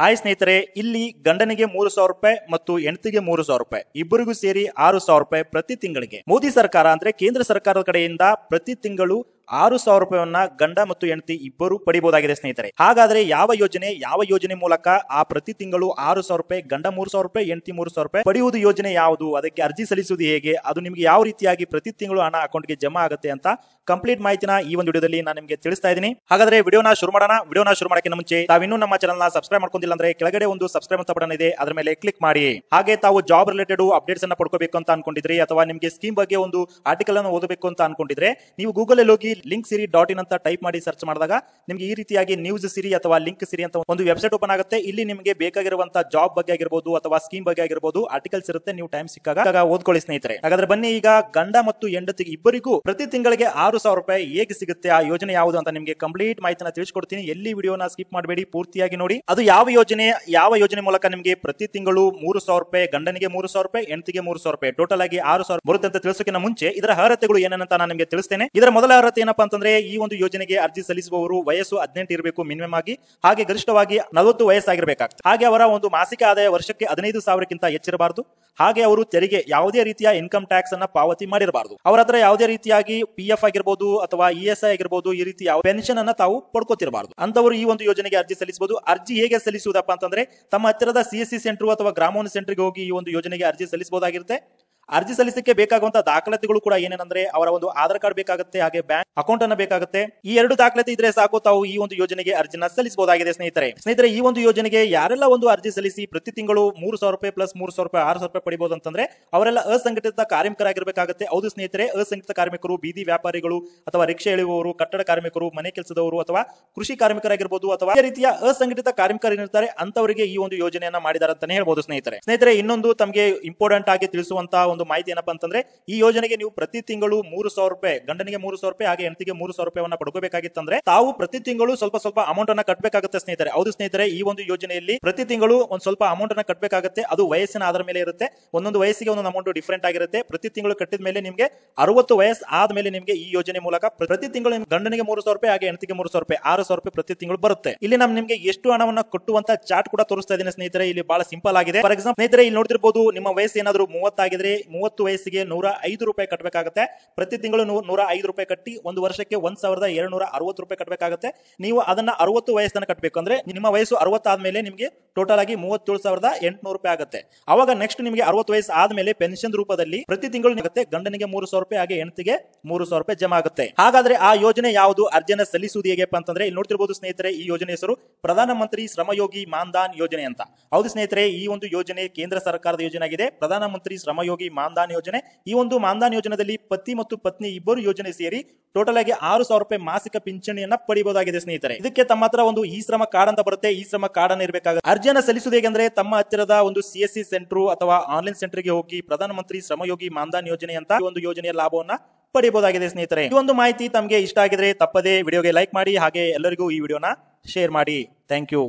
Hi ಸ್ನೇಹಿತರೆ, ಇಲ್ಲಿ ಗಂಡನಿಗೆ 3,000 ರೂಪಾಯಿ ಮತ್ತು ಹೆಂಡತಿಗೆ 3,000 ರೂಪಾಯಿ ಇಬ್ಬರಿಗೂ ಸೇರಿ 6,000 ರೂಪಾಯಿ ಪ್ರತಿ ತಿಂಗಳಿಗೆ ಮೋದಿ ಸರ್ಕಾರ ಅಂದ್ರೆ ಕೇಂದ್ರ ಸರ್ಕಾರದ ಕಡೆಯಿಂದ ಪ್ರತಿ ತಿಂಗಳು 6,000 ರೂಪಾಯಿಯನ್ನ ಗಂಡ ಮತ್ತು ಹೆಂಡತಿ ಇಬ್ಬರು ಪಡಿಬಹುದಾಗಿದೆ ಸ್ನೇಹಿತರೆ. ಹಾಗಾದ್ರೆ ಯಾವ ಯೋಜನೆ ಮೂಲಕ ಆ ಪ್ರತಿ ತಿಂಗಳು 6,000 ರೂಪಾಯಿ ಗಂಡ 3,000 ರೂಪಾಯಿ ಹೆಂಡತಿ 3,000 ರೂಪಾಯಿ ಪಡೆಯುವುದು ಯೋಜನೆ ಯಾವುದು, ಅದಕ್ಕೆ ಅರ್ಜಿ ಸಲ್ಲಿಸುವುದು ಹೇಗೆ, ಅದು ನಿಮಗೆ ಯಾವ ರೀತಿಯಾಗಿ ಪ್ರತಿ ತಿಂಗಳು ಹಣ ಅಕೌಂಟ್ಗೆ ಜಮಾ ಆಗುತ್ತೆ ಅಂತ ಕಂಪ್ಲೀಟ್ ಮಾಹಿತಿನ ಈ ಒಂದು ವಿಡಿಯೋದಲ್ಲಿ ನಾನು ನಿಮಗೆ ತಿಳಿಸ್ತಾ ಇದ್ದೀನಿ. ಹಾಗಾದ್ರೆ ವಿಡಿಯೋನ ಶುರು ಮಾಡೋಣ. ವಿಡಿಯೋನ ಶುರು ಮಾಡೋಕೆ ಮುಂಚೆ ತಾವಿನ್ನೂ ನಮ್ಮ ಚಾನಲ್ ನ ಸಬ್ಸ್ಕ್ರೈಬ್ ಮಾಡ್ಕೊಂಡಿಲ್ಲ ಅಂದ್ರೆ ಕೆಳಗಡೆ ಒಂದು ಸಬ್ಸ್ಕ್ರೈಬ್ ಅಂತ ಬಟನ್ ಇದೆ, ಅದರ ಮೇಲೆ ಕ್ಲಿಕ್ ಮಾಡಿ. ಹಾಗೆ ತಾವು ಜಾಬ್ ರಿಲೇಟೆಡ್ ಅಪ್ಡೇಟ್ಸ್ ಅನ್ನ ಪಡ್ಕೋಬೇಕು ಅಂತ ಅನ್ಕೊಂಡಿದ್ರಿ ಅಥವಾ ನಿಮಗೆ ಸ್ಕೀಮ್ ಬಗ್ಗೆ ಒಂದು ಆರ್ಟಿಕಲ್ ಅನ್ನು ಓದಬೇಕು ಅಂತ ಅನ್ಕೊಂಡಿದ್ರೆ ನೀವು ಗೂಗಲ್ ಅಲ್ಲಿ ಹೋಗಿ ಲಿಂಕ್ ಸಿರಿ .in ಅಂತ ಟೈಪ್ ಮಾಡಿ ಸರ್ಚ್ ಮಾಡಿದಾಗ ನಿಮಗೆ ಈ ರೀತಿಯಾಗಿ ನ್ಯೂಸ್ ಸಿರಿ ಅಥವಾ ಲಿಂಕ್ ಸಿರಿ ಅಂತ ಒಂದು ವೆಬ್ಸೈಟ್ ಓಪನ್ ಆಗುತ್ತೆ. ಇಲ್ಲಿ ನಿಮಗೆ ಬೇಕಾಗಿರುವಂತಹ ಜಾಬ್ ಬಗ್ಗೆ ಆಗಿರಬಹುದು ಅಥವಾ ಸ್ಕೀಮ್ ಬಗ್ಗೆ ಆಗಿರಬಹುದು ಆರ್ಟಿಕಲ್ಸ್ ಇರುತ್ತೆ. ನೀವು ಟೈಮ್ ಸಿಕ್ಕಾಗ ಓದ್ಕೊಳ್ಳಿ ಸ್ನೇಹಿತರೆ. ಹಾಗಾದ್ರೆ ಬನ್ನಿ, ಈಗ ಗಂಡ ಮತ್ತು ಹೆಂಡತಿಗೆ ಇಬ್ಬರಿಗೂ ಪ್ರತಿ ತಿಂಗಳಿಗೆ 6,000 ರೂಪಾಯಿ ಹೇಗೆ ಸಿಗುತ್ತೆ, ಆ ಯೋಜನೆ ಯಾವುದು ಅಂತ ನಿಮಗೆ ಕಂಪ್ಲೀಟ್ ಮಾಹಿತಿನ ತಿಳಿಸ್ಕೊಡ್ತೀನಿ. ಎಲ್ಲಿ ವಿಡಿಯೋನ ಸ್ಕಿಪ್ ಮಾಡಬೇಡಿ, ಪೂರ್ತಿಯಾಗಿ ನೋಡಿ. ಅದು ಯಾವ ಯೋಜನೆ ಮೂಲಕ ನಿಮಗೆ ಪ್ರತಿ ತಿಂಗಳು 3,000 ರೂಪಾಯಿ ಗಂಡನಿಗೆ 3,000 ರೂಪಾಯಿ ಹೆಂಡತಿಗೆ 3,000 ರೂಪಾಯಿ ಟೋಟಲ್ ಆಗಿ 6,000 ಬರುತ್ತೆ ಅಂತ ತಿಳಿಸೋಕಿನ ಮುಂಚೆ ಇದರ ಅರ್ಹತೆಗಳು ಏನಂತ ನಾನು ನಿಮಗೆ ತಿಳಿಸ್ತೇನೆ. ಇದರ ಮೊದಲ ಅರ್ಹತೆ ಏನಪ್ಪಾ ಅಂತಂದ್ರೆ ಈ ಒಂದು ಯೋಜನೆಗೆ ಅರ್ಜಿ ಸಲ್ಲಿಸುವವರು ವಯಸ್ಸು 18 ಇರಬೇಕು ಮಿನಿಮಮ್ ಆಗಿ, ಹಾಗೆ ಗರಿಷ್ಠವಾಗಿ 40 ವಯಸ್ಸಾಗಿರಬೇಕಾಗ್ತದೆ. ಹಾಗೆ ಅವರ ಒಂದು ಮಾಸಿಕ ಆದಾಯ ವರ್ಷಕ್ಕೆ 15,000ಕ್ಕಿಂತ ಹೆಚ್ಚಿರಬಾರದು. ಹಾಗೆ ಅವರು ತೆರಿಗೆ ಯಾವುದೇ ರೀತಿಯ ಇನ್ಕಮ್ ಟ್ಯಾಕ್ಸ್ ಅನ್ನ ಪಾವತಿ ಮಾಡಿರಬಾರದು. ಅವರ ಹತ್ರ ಯಾವುದೇ ರೀತಿಯಾಗಿ PF ಆಗಿರಬಹುದು ಅಥವಾ ESI ಆಗಿರಬಹುದು, ಈ ರೀತಿ ಯಾವ ಪೆನ್ಷನ್ ಅನ್ನ ತಾವು ಪಡ್ಕೋತಿರಬಾರದು. ಅಂತವರು ಈ ಒಂದು ಯೋಜನೆಗೆ ಅರ್ಜಿ ಸಲ್ಲಿಸಬಹುದು. ಅರ್ಜಿ ಹೇಗೆ ಸಲ್ಲಿಸುವುದಪ್ಪ ಅಂತಂದ್ರೆ ತಮ್ಮ ಹತ್ತಿರದ CSC ಸೆಂಟರ್ ಅಥವಾ ಗ್ರಾಮೋನ್ ಸೆಂಟರ್ಗೆ ಹೋಗಿ ಈ ಒಂದು ಯೋಜನೆಗೆ ಅರ್ಜಿ ಸಲ್ಲಿಸಬಹುದಾಗಿರುತ್ತೆ. ಅರ್ಜಿ ಸಲ್ಲಿಸಕ್ಕೆ ಬೇಕಾಗುವಂತಹ ದಾಖಲಾತಿಗಳು ಕೂಡ ಏನೇನಂದ್ರೆ ಅವರ ಒಂದು ಆಧಾರ್ ಕಾರ್ಡ್ ಬೇಕಾಗುತ್ತೆ, ಹಾಗೆ ಬ್ಯಾಂಕ್ ಅಕೌಂಟ್ ಅನ್ನ ಬೇಕಾಗುತ್ತೆ. ಈ ಎರಡು ದಾಖಲಾತಿ ಇದ್ರೆ ಸಾಕು, ತಾವು ಈ ಒಂದು ಯೋಜನೆಗೆ ಅರ್ಜಿನ ಸಲ್ಲಿಸಬಹುದಾಗಿದೆ ಸ್ನೇಹಿತರೆ. ಈ ಒಂದು ಯೋಜನೆಗೆ ಯಾರೆಲ್ಲ ಒಂದು ಅರ್ಜಿ ಸಲ್ಲಿಸಿ ಪ್ರತಿ ತಿಂಗಳು 3,000 ರೂಪಾಯಿ ಪ್ಲಸ್ 3,000 ರೂಪಾಯಿ 6,000 ರೂಪಾಯಿ ಪಡಿಬಹುದು ಅಂತಂದ್ರೆ ಅವರೆಲ್ಲ ಅಸಂಘಟಿತ ಕಾರ್ಮಿಕರಾಗಿರ್ಬೇಕಾಗುತ್ತೆ. ಹೌದು ಸ್ನೇಹಿತರೆ, ಅಸಂಘಟಿತ ಕಾರ್ಮಿಕರು, ಬೀದಿ ವ್ಯಾಪಾರಿಗಳು ಅಥವಾ ರಿಕ್ಷಾ ಎಳೆಯುವವರು, ಕಟ್ಟಡ ಕಾರ್ಮಿಕರು, ಮನೆ ಕೆಲಸದವರು ಅಥವಾ ಕೃಷಿ ಕಾರ್ಮಿಕರಾಗಿರ್ಬೋದು ಅಥವಾ ಈ ರೀತಿಯ ಅಸಂಘಟಿತ ಕಾರ್ಮಿಕರಿರ್ತಾರೆ, ಅಂತವರಿಗೆ ಈ ಒಂದು ಯೋಜನೆಯನ್ನ ಮಾಡಿದ್ದಾರೆ ಅಂತಾನೆ ಹೇಳ್ಬೋದು ಸ್ನೇಹಿತರೆ. ಇನ್ನೊಂದು ತಮಗೆ ಇಂಪಾರ್ಟೆಂಟ್ ಆಗಿ ತಿಳಿಸುವಂತಹ ಒಂದು ಮಾಹಿತಿ ಏನಪ್ಪಾ ಅಂತಂದ್ರೆ ಈ ಯೋಜನೆಗೆ ನೀವು ಪ್ರತಿ ತಿಂಗಳು 3,000 ರೂಪಾಯಿ ಗಂಡನಿಗೆ 3,000 ರೂಪಾಯಿ ಹಾಗೆ ಹೆಂಡತಿಗೆ 3,000 ರೂಪಾಯಿವನ್ನ ಪಡ್ಕೋಬೇಕಾಗಿತ್ತಂದ್ರೆ ತಾವು ಪ್ರತಿ ತಿಂಗಳು ಸ್ವಲ್ಪ ಅಮೌಂಟ್ ಅನ್ನ ಕಟ್ಟಬೇಕಾಗುತ್ತೆ ಸ್ನೇಹಿತರೆ. ಹೌದು ಸ್ನೇಹಿತರೆ, ಈ ಒಂದು ಯೋಜನೆಯಲ್ಲಿ ಪ್ರತಿ ತಿಂಗಳು ಒಂದು ಸ್ವಲ್ಪ ಅಮೌಂಟ್ ಅನ್ನ ಕಟ್ಟಬೇಕಾಗುತ್ತೆ. ಅದು ವಯಸ್ಸಿನ ಆಧಾರ ಮೇಲೆ ಇರುತ್ತೆ. ಒಂದೊಂದು ವಯಸ್ಸಿಗೆ ಒಂದೊಂದು ಅಮೌಂಟ್ ಡಿಫರೆಂಟ್ ಆಗಿರುತ್ತೆ. ಪ್ರತಿ ತಿಂಗಳು ಕಟ್ಟಿದ ಮೇಲೆ ನಿಮಗೆ 60 ವಯಸ್ಸು ಆದ್ಮೇಲೆ ನಿಮಗೆ ಈ ಯೋಜನೆ ಮೂಲಕ ಪ್ರತಿ ತಿಂಗಳು ಗಂಡನಿಗೆ 3,000 ರೂಪಾಯಿ ಹಾಗೆ ಹೆಂಡತಿಗೆ 3,000 ರೂಪಾಯಿ 6,000 ರೂಪಾಯಿ ಪ್ರತಿ ತಿಂಗಳು ಬರುತ್ತೆ. ಇಲ್ಲಿ ನಿಮಗೆ ಎಷ್ಟು ಹಣವನ್ನ ಕಟ್ಟುವಂತ ಚಾರ್ಟ್ ಕೂಡ ತೋರಿಸ್ತಾ ಇದ್ದೀನಿ ಸ್ನೇಹಿತರೆ. ಇಲ್ಲಿ ಬಹಳ ಸಿಂಪಲ್ ಆಗಿದೆ. ಫಾರ್ ಎಕ್ಸಾಂಪಲ್ ಸ್ನೇಹಿತರೆ, ಇಲ್ಲಿ ನೋಡ್ತಿರ್ಬೋದು, ನಿಮ್ಮ ವಯಸ್ಸು ಏನಾದ್ರು 30 ಆಗಿದ್ರೆ 30 ವಯಸ್ಸಿಗೆ 105 ರೂಪಾಯಿ ಕಟ್ಟಬೇಕಾಗುತ್ತೆ. ಪ್ರತಿ ತಿಂಗಳು 105 ರೂಪಾಯಿ ಕಟ್ಟಿ ಒಂದು ವರ್ಷಕ್ಕೆ 1,260 ರೂಪಾಯಿ ಕಟ್ಟಬೇಕಾಗುತ್ತೆ. ನೀವು ಅದನ್ನ 60 ವಯಸ್ಸನ್ನ ಕಟ್ಟಬೇಕು ಅಂದ್ರೆ ನಿಮ್ಮ ವಯಸ್ಸು 60 ಆದ್ಮೇಲೆ ನಿಮಗೆ ಟೋಟಲ್ ಆಗಿ 37,800 ರೂಪಾಯಿ ಆಗುತ್ತೆ. ಅವಾಗ ನೆಕ್ಸ್ಟ್ ನಿಮಗೆ 60 ವಯಸ್ಸು ಆದ್ಮೇಲೆ ಪೆನ್ಷನ್ ರೂಪದಲ್ಲಿ ಪ್ರತಿ ತಿಂಗಳು ನಿಗುತ್ತೆ ಗಂಡನಿಗೆ 3,000 ರೂಪಾಯಿ ಹಾಗೆ ಹೆಂಡತಿಗೆ 3,000 ರೂಪಾಯಿ ಜಮಾ ಆಗುತ್ತೆ. ಹಾಗಾದ್ರೆ ಆ ಯೋಜನೆ ಯಾವುದು, ಅರ್ಜಿಯನ್ನು ಸಲ್ಲಿಸುವುದು ಹೇಗೆಪ್ಪ ಅಂತಂದ್ರೆ ಇಲ್ಲಿ ನೋಡ್ತಿರ್ಬೋದು ಸ್ನೇಹಿತರೆ, ಈ ಯೋಜನೆ ಹೆಸರು ಪ್ರಧಾನಮಂತ್ರಿ ಶ್ರಮಯೋಗಿ ಮಾನ್ಧನ್ ಯೋಜನೆ ಅಂತ. ಹೌದು ಸ್ನೇಹಿತರೆ, ಈ ಒಂದು ಯೋಜನೆ ಕೇಂದ್ರ ಸರ್ಕಾರದ ಯೋಜನೆ ಆಗಿದೆ. ಪ್ರಧಾನಮಂತ್ರಿ ಶ್ರಮಯೋಗಿ ಮಾನ್ಧನ್ ಯೋಜನೆ. ಈ ಒಂದು ಮಾನ್ಧನ್ ಯೋಜನೆಯಲ್ಲಿ ಪತಿ ಮತ್ತು ಪತ್ನಿ ಇಬ್ಬರು ಯೋಜನೆ ಸೇರಿ ಟೋಟಲ್ ಆಗಿ 6,000 ರೂಪಾಯಿ ಮಾಸಿಕ ಪಿಂಚಣಿಯನ್ನ ಪಡಿಬಹುದಾಗಿದೆ ಸ್ನೇಹಿತರೆ. ಇದಕ್ಕೆ ತಮ್ಮ ಹತ್ರ ಒಂದು ಈ ಶ್ರಮ ಕಾರ್ಡ್ ಅಂತ ಬರುತ್ತೆ. ಈ ಶ್ರಮ ಕಾರ್ಡ್ ಅನ್ನು ಇರಬೇಕಾಗುತ್ತೆ. ಅರ್ಜಿಯನ್ನು ಸಲ್ಲಿಸುವುದು ಹೇಗೆಂದ್ರೆ ತಮ್ಮ ಹತ್ತಿರದ ಒಂದು CSC ಸೆಂಟರ್ ಅಥವಾ ಆನ್ಲೈನ್ ಸೆಂಟರ್ ಗೆ ಹೋಗಿ ಪ್ರಧಾನಮಂತ್ರಿ ಶ್ರಮಯೋಗಿ ಮಾನ್ಧನ್ ಯೋಜನೆ ಅಂತ ಈ ಒಂದು ಯೋಜನೆಯ ಲಾಭವನ್ನ ಪಡಿಬಹುದಾಗಿದೆ ಸ್ನೇಹಿತರೆ. ಈ ಒಂದು ಮಾಹಿತಿ ತಮಗೆ ಇಷ್ಟ ಆಗಿದ್ರೆ ತಪ್ಪದೇ ವಿಡಿಯೋಗೆ ಲೈಕ್ ಮಾಡಿ, ಹಾಗೆ ಎಲ್ಲರಿಗೂ ಈ ವಿಡಿಯೋನ ಶೇರ್ ಮಾಡಿ. Thank you.